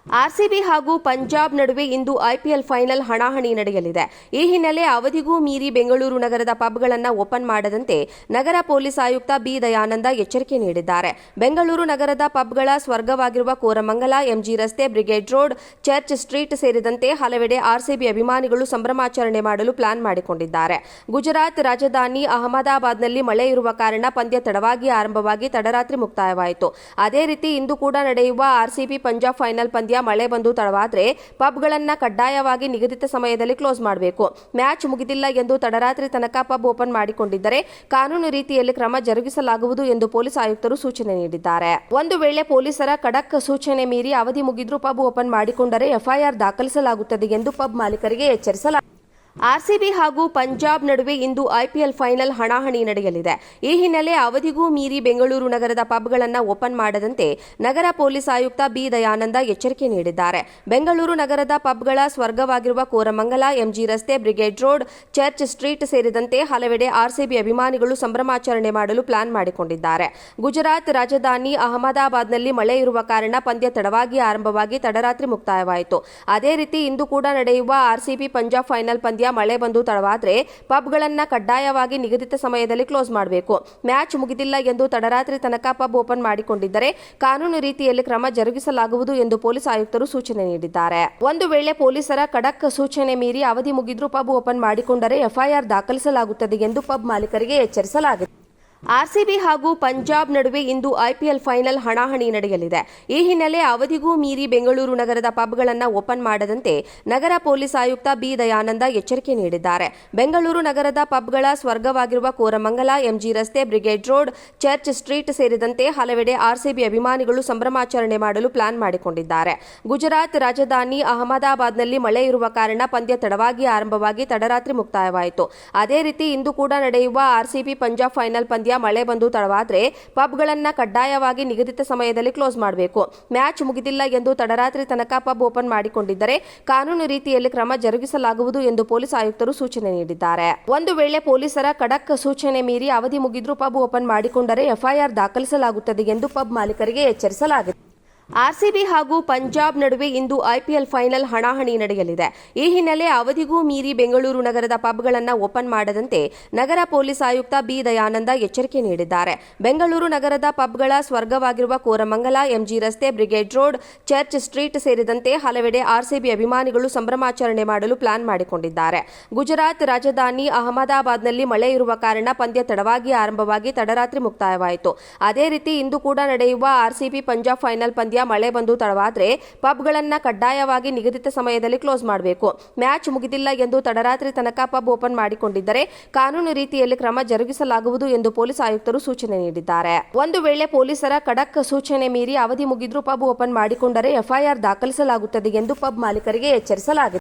RCB ಹಾಗೂ ಪಂಜಾಬ್ ನಡುವೆ ಇಂದು IPL final ಹಣಾಹಣಿ ನಡೆಯಲಿದೆ. ಈ ಹಿನ್ನೆಲೆ ಅವಧಿಗೂ ಮೀರಿ ಬೆಂಗಳೂರು ನಗರದ ಪಬ್ಗಳನ್ನು ಓಪನ್ ಮಾಡದಂತೆ ನಗರ ಪೊಲೀಸ್ ಆಯುಕ್ತ ಬಿ ದಯಾನಂದ ಎಚ್ಚರಿಕೆ ನೀಡಿದ್ದಾರೆ. ಬೆಂಗಳೂರು ನಗರದ ಪಬ್ಗಳ ಸ್ವರ್ಗವಾಗಿರುವ ಕೋರಮಂಗಲ, ಎಂಜಿ ರಸ್ತೆ, ಬ್ರಿಗೇಡ್ ರೋಡ್, ಚರ್ಚ್ ಸ್ಟ್ರೀಟ್ ಸೇರಿದಂತೆ ಹಲವೆಡೆ ಆರ್ಸಿಬಿ ಅಭಿಮಾನಿಗಳು ಸಂಭ್ರಮಾಚರಣೆ ಮಾಡಲು ಪ್ಲಾನ್ ಮಾಡಿಕೊಂಡಿದ್ದಾರೆ. ಗುಜರಾತ್ ರಾಜಧಾನಿ ಅಹಮದಾಬಾದ್ನಲ್ಲಿ ಮಳೆ ಇರುವ ಕಾರಣ ಪಂದ್ಯ ತಡವಾಗಿ ಆರಂಭವಾಗಿ ತಡರಾತ್ರಿ ಮುಕ್ತಾಯವಾಯಿತು. ಅದೇ ರೀತಿ ಇಂದು ಕೂಡ ನಡೆಯುವ ಆರ್ಸಿಬಿ ಪಂಜಾಬ್ ಫೈನಲ್ ಪಂದ್ಯ ಮಳೆ ಬಂದು ತಡವಾದರೆ ಪಬ್ಗಳನ್ನು ಕಡ್ಡಾಯವಾಗಿ ನಿಗದಿತ ಸಮಯದಲ್ಲಿ ಕ್ಲೋಸ್ ಮಾಡಬೇಕು. ಮ್ಯಾಚ್ ಮುಗಿದಿಲ್ಲ ಎಂದು ತಡರಾತ್ರಿ ತನಕ ಪಬ್ ಓಪನ್ ಮಾಡಿಕೊಂಡಿದ್ದರೆ ಕಾನೂನು ರೀತಿಯಲ್ಲಿ ಕ್ರಮ ಜರುಗಿಸಲಾಗುವುದು ಎಂದು ಪೊಲೀಸ್ ಆಯುಕ್ತರು ಸೂಚನೆ ನೀಡಿದ್ದಾರೆ. ಒಂದು ವೇಳೆ ಪೊಲೀಸರ ಖಡಕ್ ಸೂಚನೆ ಮೀರಿ ಅವಧಿ ಮುಗಿದ್ರೂ ಪಬ್ ಓಪನ್ ಮಾಡಿಕೊಂಡರೆ ಎಫ್ಐಆರ್ ದಾಖಲಿಸಲಾಗುತ್ತದೆ ಎಂದು ಪಬ್ ಮಾಲೀಕರಿಗೆ ಎಚ್ಚರಿಸಲಾಗಿದೆ. ಆರ್ಸಿಬಿ ಹಾಗೂ ಪಂಜಾಬ್ ನಡುವೆ ಇಂದು ಐಪಿಎಲ್ ಫೈನಲ್ ಹಣಾಹಣಿ ನಡೆಯಲಿದೆ. ಈ ಹಿನ್ನೆಲೆ ಅವಧಿಗೂ ಮೀರಿ ಬೆಂಗಳೂರು ನಗರದ ಪಬ್ಗಳನ್ನು ಓಪನ್ ಮಾಡದಂತೆ ನಗರ ಪೊಲೀಸ್ ಆಯುಕ್ತ ಬಿ ದಯಾನಂದ ಎಚ್ಚರಿಕೆ ನೀಡಿದ್ದಾರೆ. ಬೆಂಗಳೂರು ನಗರದ ಪಬ್ಗಳ ಸ್ವರ್ಗವಾಗಿರುವ ಕೋರಮಂಗಲ, ಎಂಜಿ ರಸ್ತೆ, ಬ್ರಿಗೇಡ್ ರೋಡ್, ಚರ್ಚ್ ಸ್ಟ್ರೀಟ್ ಸೇರಿದಂತೆ ಹಲವೆಡೆ ಆರ್ಸಿಬಿ ಅಭಿಮಾನಿಗಳು ಸಂಭ್ರಮಾಚರಣೆ ಮಾಡಲು ಪ್ಲಾನ್ ಮಾಡಿಕೊಂಡಿದ್ದಾರೆ. ಗುಜರಾತ್ ರಾಜಧಾನಿ ಅಹಮದಾಬಾದ್ನಲ್ಲಿ ಮಳೆ ಇರುವ ಕಾರಣ ಪಂದ್ಯ ತಡವಾಗಿ ಆರಂಭವಾಗಿ ತಡರಾತ್ರಿ ಮುಕ್ತಾಯವಾಯಿತು. ಅದೇ ರೀತಿ ಇಂದು ಕೂಡ ನಡೆಯುವ ಆರ್ಸಿಬಿ ಪಂಜಾಬ್ ಫೈನಲ್ ಪಂದ್ಯ ಮಳೆ ಬಂದು ತಡವಾದರೆ ಪಬ್ಗಳನ್ನು ಕಡ್ಡಾಯವಾಗಿ ನಿಗದಿತ ಸಮಯದಲ್ಲಿ ಕ್ಲೋಸ್ ಮಾಡಬೇಕು. ಮ್ಯಾಚ್ ಮುಗಿದಿಲ್ಲ ಎಂದು ತಡರಾತ್ರಿ ತನಕ ಪಬ್ ಓಪನ್ ಮಾಡಿಕೊಂಡಿದ್ದರೆ ಕಾನೂನು ರೀತಿಯಲ್ಲಿ ಕ್ರಮ ಜರುಗಿಸಲಾಗುವುದು ಎಂದು ಪೊಲೀಸ್ ಆಯುಕ್ತರು ಸೂಚನೆ ನೀಡಿದ್ದಾರೆ. ಒಂದು ವೇಳೆ ಪೊಲೀಸರ ಖಡಕ್ ಸೂಚನೆ ಮೀರಿ ಅವಧಿ ಮುಗಿದ್ರೂ ಪಬ್ ಓಪನ್ ಮಾಡಿಕೊಂಡರೆ ಎಫ್ಐಆರ್ ದಾಖಲಿಸಲಾಗುತ್ತದೆ ಎಂದು ಪಬ್ ಮಾಲೀಕರಿಗೆ ಎಚ್ಚರಿಸಲಾಗಿದೆ. ಆರ್ಸಿಬಿ ಹಾಗೂ ಪಂಜಾಬ್ ನಡುವೆ ಇಂದು ಐಪಿಎಲ್ ಫೈನಲ್ ಹಣಾಹಣಿ ನಡೆಯಲಿದೆ. ಈ ಹಿನ್ನೆಲೆ ಅವಧಿಗೂ ಮೀರಿ ಬೆಂಗಳೂರು ನಗರದ ಪಬ್ಗಳನ್ನು ಓಪನ್ ಮಾಡದಂತೆ ನಗರ ಪೊಲೀಸ್ ಆಯುಕ್ತ ಬಿ ದಯಾನಂದ ಎಚ್ಚರಿಕೆ ನೀಡಿದ್ದಾರೆ. ಬೆಂಗಳೂರು ನಗರದ ಪಬ್ಗಳ ಸ್ವರ್ಗವಾಗಿರುವ ಕೋರಮಂಗಲ, ಎಂಜಿ ರಸ್ತೆ, ಬ್ರಿಗೇಡ್ ರೋಡ್, ಚರ್ಚ್ ಸ್ಟ್ರೀಟ್ ಸೇರಿದಂತೆ ಹಲವೆಡೆ ಆರ್ಸಿಬಿ ಅಭಿಮಾನಿಗಳು ಸಂಭ್ರಮಾಚರಣೆ ಮಾಡಲು ಪ್ಲಾನ್ ಮಾಡಿಕೊಂಡಿದ್ದಾರೆ. ಗುಜರಾತ್ ರಾಜಧಾನಿ ಅಹಮದಾಬಾದ್ನಲ್ಲಿ ಮಳೆ ಇರುವ ಕಾರಣ ಪಂದ್ಯ ತಡವಾಗಿ ಆರಂಭವಾಗಿ ತಡರಾತ್ರಿ ಮುಕ್ತಾಯವಾಯಿತು. ಅದೇ ರೀತಿ ಇಂದು ಕೂಡ ನಡೆಯುವ ಆರ್ಸಿಬಿ ಪಂಜಾಬ್ ಫೈನಲ್ ಪಂದ್ಯ ಮಳೆ ಬಂದು ತಡವಾದರೆ ಪಬ್ಗಳನ್ನು ಕಡ್ಡಾಯವಾಗಿ ನಿಗದಿತ ಸಮಯದಲ್ಲಿ ಕ್ಲೋಸ್ ಮಾಡಬೇಕು. ಮ್ಯಾಚ್ ಮುಗಿದಿಲ್ಲ ಎಂದು ತಡರಾತ್ರಿ ತನಕ ಪಬ್ ಓಪನ್ ಮಾಡಿಕೊಂಡಿದ್ದರೆ ಕಾನೂನು ರೀತಿಯಲ್ಲಿ ಕ್ರಮ ಜರುಗಿಸಲಾಗುವುದು ಎಂದು ಪೊಲೀಸ್ ಆಯುಕ್ತರು ಸೂಚನೆ ನೀಡಿದ್ದಾರೆ. ಒಂದು ವೇಳೆ ಪೊಲೀಸರ ಖಡಕ್ ಸೂಚನೆ ಮೀರಿ ಅವಧಿ ಮುಗಿದ್ರೂ ಪಬ್ ಓಪನ್ ಮಾಡಿಕೊಂಡರೆ ಎಫ್ಐಆರ್ ದಾಖಲಿಸಲಾಗುತ್ತದೆ ಎಂದು ಪಬ್ ಮಾಲೀಕರಿಗೆ ಎಚ್ಚರಿಸಲಾಗಿದೆ. ಆರ್ಸಿಬಿ ಹಾಗೂ ಪಂಜಾಬ್ ನಡುವೆ ಇಂದು ಐಪಿಎಲ್ ಫೈನಲ್ ಹಣಾಹಣಿ ನಡೆಯಲಿದೆ. ಈ ಹಿನ್ನೆಲೆ ಅವಧಿಗೂ ಮೀರಿ ಬೆಂಗಳೂರು ನಗರದ ಪಬ್ಗಳನ್ನು ಓಪನ್ ಮಾಡದಂತೆ ನಗರ ಪೊಲೀಸ್ ಆಯುಕ್ತ ಬಿ ದಯಾನಂದ ಎಚ್ಚರಿಕೆ ನೀಡಿದ್ದಾರೆ. ಬೆಂಗಳೂರು ನಗರದ ಪಬ್ಗಳ ಸ್ವರ್ಗವಾಗಿರುವ ಕೋರಮಂಗಲ, ಎಂಜಿ ರಸ್ತೆ, ಬ್ರಿಗೇಡ್ ರೋಡ್, ಚರ್ಚ್ ಸ್ಟ್ರೀಟ್ ಸೇರಿದಂತೆ ಹಲವೆಡೆ ಆರ್ಸಿಬಿ ಅಭಿಮಾನಿಗಳು ಸಂಭ್ರಮಾಚರಣೆ ಮಾಡಲು ಪ್ಲಾನ್ ಮಾಡಿಕೊಂಡಿದ್ದಾರೆ. ಗುಜರಾತ್ ರಾಜಧಾನಿ ಅಹಮದಾಬಾದ್ನಲ್ಲಿ ಮಳೆ ಇರುವ ಕಾರಣ ಪಂದ್ಯ ತಡವಾಗಿ ಆರಂಭವಾಗಿ ತಡರಾತ್ರಿ ಮುಕ್ತಾಯವಾಯಿತು. ಅದೇ ರೀತಿ ಇಂದು ಕೂಡ ನಡೆಯುವ ಆರ್ಸಿಬಿ ಪಂಜಾಬ್ ಫೈನಲ್ ಪಂದ್ಯ ಮಳೆ ಬಂದು ತಡವಾದರೆ ಪಬ್ಗಳನ್ನು ಕಡ್ಡಾಯವಾಗಿ ನಿಗದಿತ ಸಮಯದಲ್ಲಿ ಕ್ಲೋಸ್ ಮಾಡಬೇಕು. ಮ್ಯಾಚ್ ಮುಗಿದಿಲ್ಲ ಎಂದು ತಡರಾತ್ರಿ ತನಕ ಪಬ್ ಓಪನ್ ಮಾಡಿಕೊಂಡಿದ್ದರೆ ಕಾನೂನು ರೀತಿಯಲ್ಲಿ ಕ್ರಮ ಜರುಗಿಸಲಾಗುವುದು ಎಂದು ಪೊಲೀಸ್ ಆಯುಕ್ತರು ಸೂಚನೆ ನೀಡಿದ್ದಾರೆ. ಒಂದು ವೇಳೆ ಪೊಲೀಸರ ಖಡಕ್ ಸೂಚನೆ ಮೀರಿ ಅವಧಿ ಮುಗಿದ್ರೂ ಪಬ್ ಓಪನ್ ಮಾಡಿಕೊಂಡರೆ ಎಫ್ಐಆರ್ ದಾಖಲಿಸಲಾಗುತ್ತದೆ ಎಂದು ಪಬ್ ಮಾಲೀಕರಿಗೆ ಎಚ್ಚರಿಸಲಾಗಿದೆ.